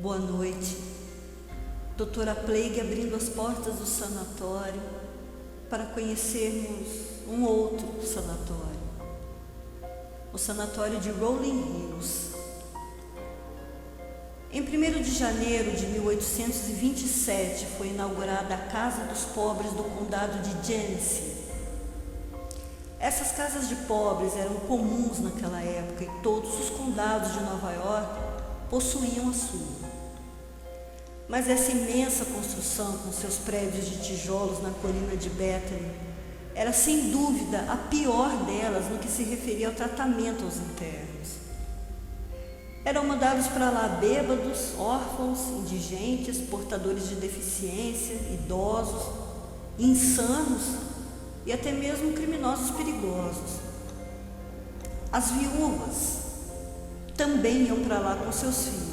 Boa noite. Doutora Plague abrindo as portas do sanatório para conhecermos um outro sanatório. O sanatório de Rolling Hills. Em 1º de janeiro de 1827 foi inaugurada a Casa dos Pobres do Condado de Genesee. Essas casas de pobres eram comuns naquela época e todos os condados de Nova York possuíam a sua. Mas essa imensa construção com seus prédios de tijolos na colina de Bethany era sem dúvida a pior delas no que se referia ao tratamento aos internos. Eram mandados para lá bêbados, órfãos, indigentes, portadores de deficiência, idosos, insanos e até mesmo criminosos perigosos. As viúvas também iam para lá com seus filhos,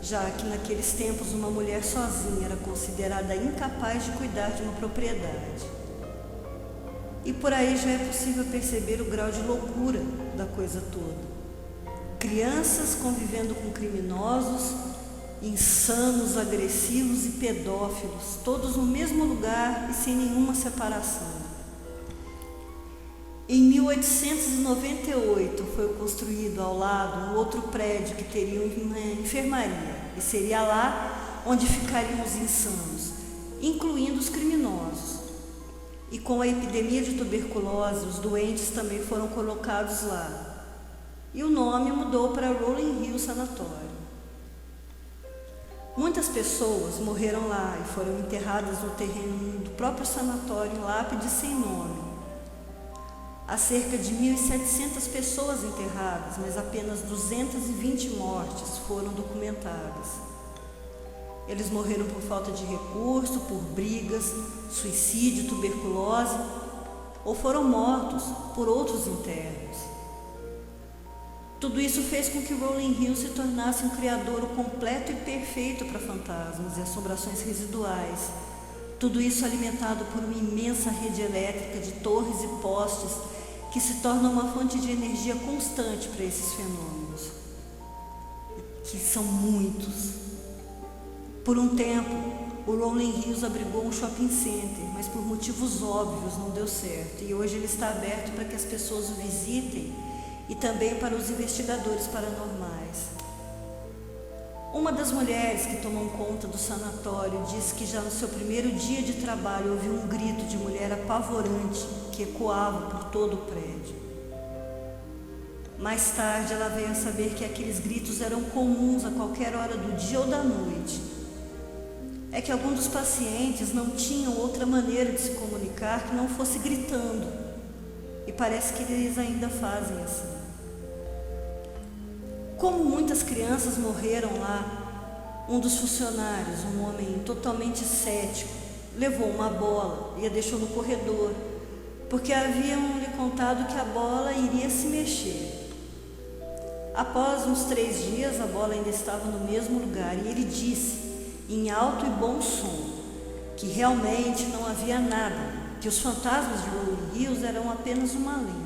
já que naqueles tempos uma mulher sozinha era considerada incapaz de cuidar de uma propriedade. E por aí já é possível perceber o grau de loucura da coisa toda. Crianças convivendo com criminosos, insanos, agressivos e pedófilos, todos no mesmo lugar e sem nenhuma separação. Em 1898 foi construído ao lado um outro prédio que teria uma enfermaria, e seria lá onde ficariam os insanos, incluindo os criminosos. E com a epidemia de tuberculose, os doentes também foram colocados lá. E o nome mudou para Rolling Hills Sanatório. Muitas pessoas morreram lá e foram enterradas no terreno do próprio sanatório em lápide sem nome. Há cerca de 1.700 pessoas enterradas, mas apenas 220 mortes foram documentadas. Eles morreram por falta de recurso, por brigas, suicídio, tuberculose, ou foram mortos por outros internos. Tudo isso fez com que Rolling Hills se tornasse um criadouro completo e perfeito para fantasmas e assombrações residuais. Tudo isso alimentado por uma imensa rede elétrica de torres e postes que se torna uma fonte de energia constante para esses fenômenos, que são muitos. Por um tempo, o Rolling Hills abrigou um shopping center, mas por motivos óbvios não deu certo, e hoje ele está aberto para que as pessoas o visitem e também para os investigadores paranormais. Uma das mulheres que tomam conta do sanatório disse que já no seu primeiro dia de trabalho ouviu um grito de mulher apavorante que ecoava por todo o prédio. Mais tarde ela veio a saber que aqueles gritos eram comuns a qualquer hora do dia ou da noite. É que alguns dos pacientes não tinham outra maneira de se comunicar que não fosse gritando, e parece que eles ainda fazem assim. Como muitas crianças morreram lá, um dos funcionários, um homem totalmente cético, levou uma bola e a deixou no corredor, porque haviam lhe contado que a bola iria se mexer. Após uns 3 dias, a bola ainda estava no mesmo lugar e ele disse, em alto e bom som, que realmente não havia nada, que os fantasmas de Rolling Hills eram apenas uma lenda.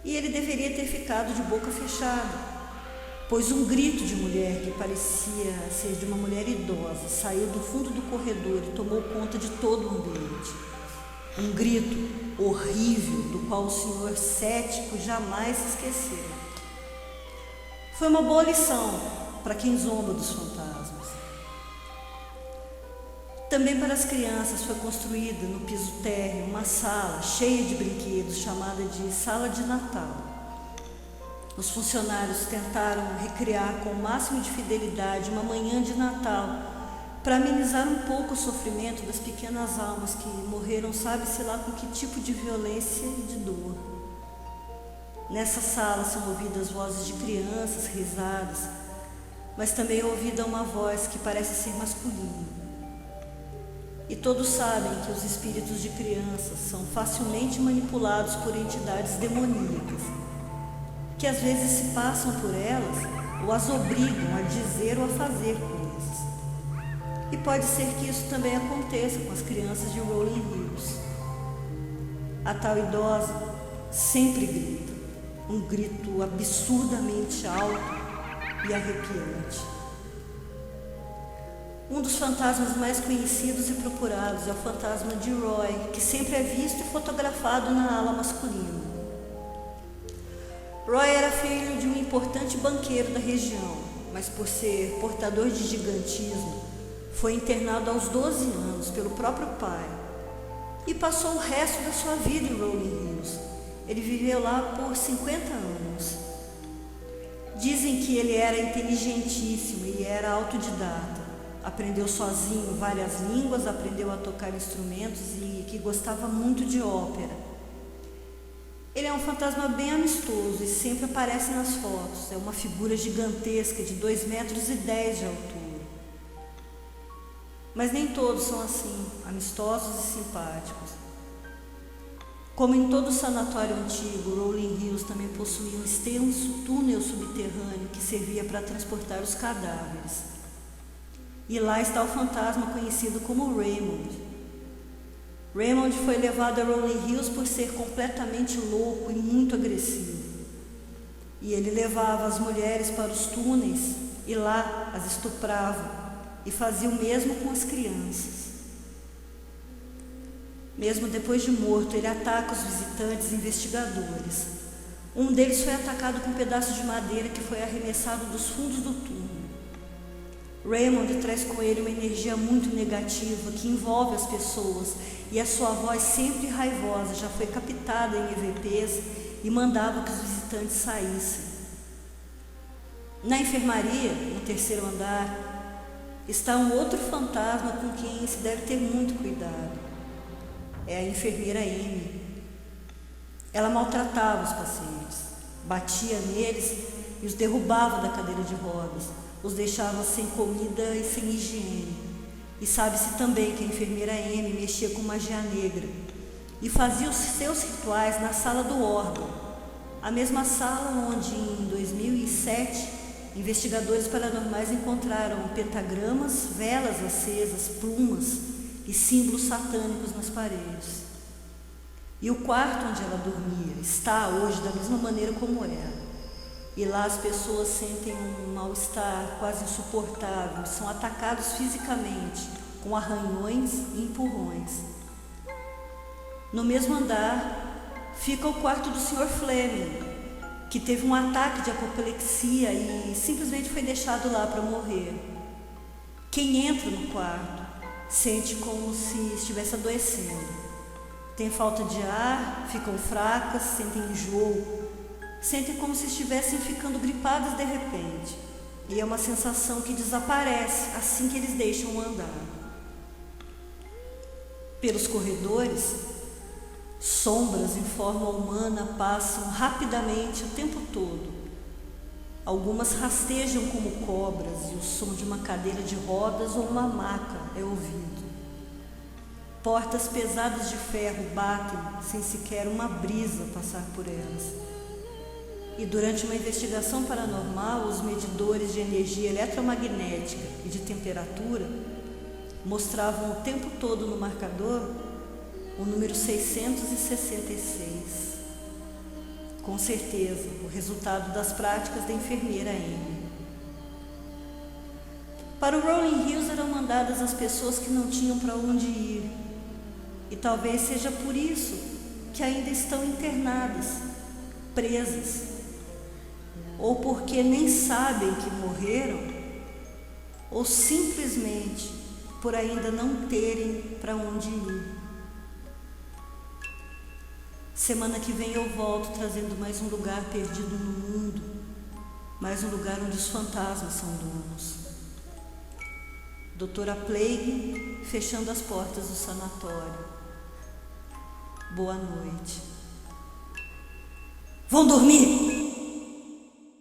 E ele deveria ter ficado de boca fechada, pois um grito de mulher que parecia ser de uma mulher idosa saiu do fundo do corredor e tomou conta de todo o ambiente. Um grito horrível do qual o senhor cético jamais se esqueceu. Foi uma boa lição para quem zomba dos fantasmas. Também para as crianças foi construída no piso térreo uma sala cheia de brinquedos chamada de Sala de Natal. Os funcionários tentaram recriar com o máximo de fidelidade uma manhã de Natal para amenizar um pouco o sofrimento das pequenas almas que morreram sabe-se lá com que tipo de violência e de dor. Nessa sala são ouvidas vozes de crianças, risadas, mas também é ouvida uma voz que parece ser masculina. E todos sabem que os espíritos de crianças são facilmente manipulados por entidades demoníacas, que às vezes se passam por elas ou as obrigam a dizer ou a fazer coisas. E pode ser que isso também aconteça com as crianças de Rolling Hills. A tal idosa sempre grita, um grito absurdamente alto e arrepiante. Um dos fantasmas mais conhecidos e procurados é o fantasma de Roy, que sempre é visto e fotografado na ala masculina. Roy era filho de um importante banqueiro da região, mas por ser portador de gigantismo, foi internado aos 12 anos pelo próprio pai e passou o resto da sua vida em Rolling Hills. Ele viveu lá por 50 anos. Dizem que ele era inteligentíssimo e era autodidata. Aprendeu sozinho várias línguas, aprendeu a tocar instrumentos e que gostava muito de ópera. Ele é um fantasma bem amistoso e sempre aparece nas fotos. É uma figura gigantesca de 2,10 metros de altura. Mas nem todos são assim, amistosos e simpáticos. Como em todo sanatório antigo, Rolling Hills também possuía um extenso túnel subterrâneo que servia para transportar os cadáveres. E lá está o fantasma conhecido como Raymond. Raymond foi levado a Rolling Hills por ser completamente louco e muito agressivo. E ele levava as mulheres para os túneis e lá as estuprava e fazia o mesmo com as crianças. Mesmo depois de morto, ele ataca os visitantes e investigadores. Um deles foi atacado com um pedaço de madeira que foi arremessado dos fundos do túnel. Raymond traz com ele uma energia muito negativa que envolve as pessoas e a sua voz sempre raivosa já foi captada em EVPs e mandava que os visitantes saíssem. Na enfermaria, no 3º andar, está um outro fantasma com quem se deve ter muito cuidado. É a enfermeira Amy. Ela maltratava os pacientes, batia neles e os derrubava da cadeira de rodas. Os deixava sem comida e sem higiene. E sabe-se também que a enfermeira Amy mexia com magia negra e fazia os seus rituais na sala do órgão, a mesma sala onde, em 2007, investigadores paranormais encontraram pentagramas, velas acesas, plumas e símbolos satânicos nas paredes. E o quarto onde ela dormia está hoje da mesma maneira como era. E lá as pessoas sentem um mal-estar quase insuportável, são atacados fisicamente, com arranhões e empurrões. No mesmo andar fica o quarto do Sr. Fleming, que teve um ataque de apoplexia e simplesmente foi deixado lá para morrer. Quem entra no quarto sente como se estivesse adoecendo. Tem falta de ar, ficam fracas, sentem enjoo. Sentem como se estivessem ficando gripadas de repente. E é uma sensação que desaparece assim que eles deixam o andar. Pelos corredores, sombras em forma humana passam rapidamente o tempo todo. Algumas rastejam como cobras e o som de uma cadeira de rodas ou uma maca é ouvido. Portas pesadas de ferro batem sem sequer uma brisa passar por elas. E durante uma investigação paranormal, os medidores de energia eletromagnética e de temperatura mostravam o tempo todo no marcador o número 666. Com certeza, o resultado das práticas da enfermeira Amy. Para o Rolling Hills eram mandadas as pessoas que não tinham para onde ir. E talvez seja por isso que ainda estão internadas, presas. Ou porque nem sabem que morreram, ou simplesmente por ainda não terem para onde ir. Semana que vem eu volto trazendo mais um lugar perdido no mundo, mais um lugar onde os fantasmas são donos. Doutora Plague fechando as portas do sanatório. Boa noite. Vão dormir!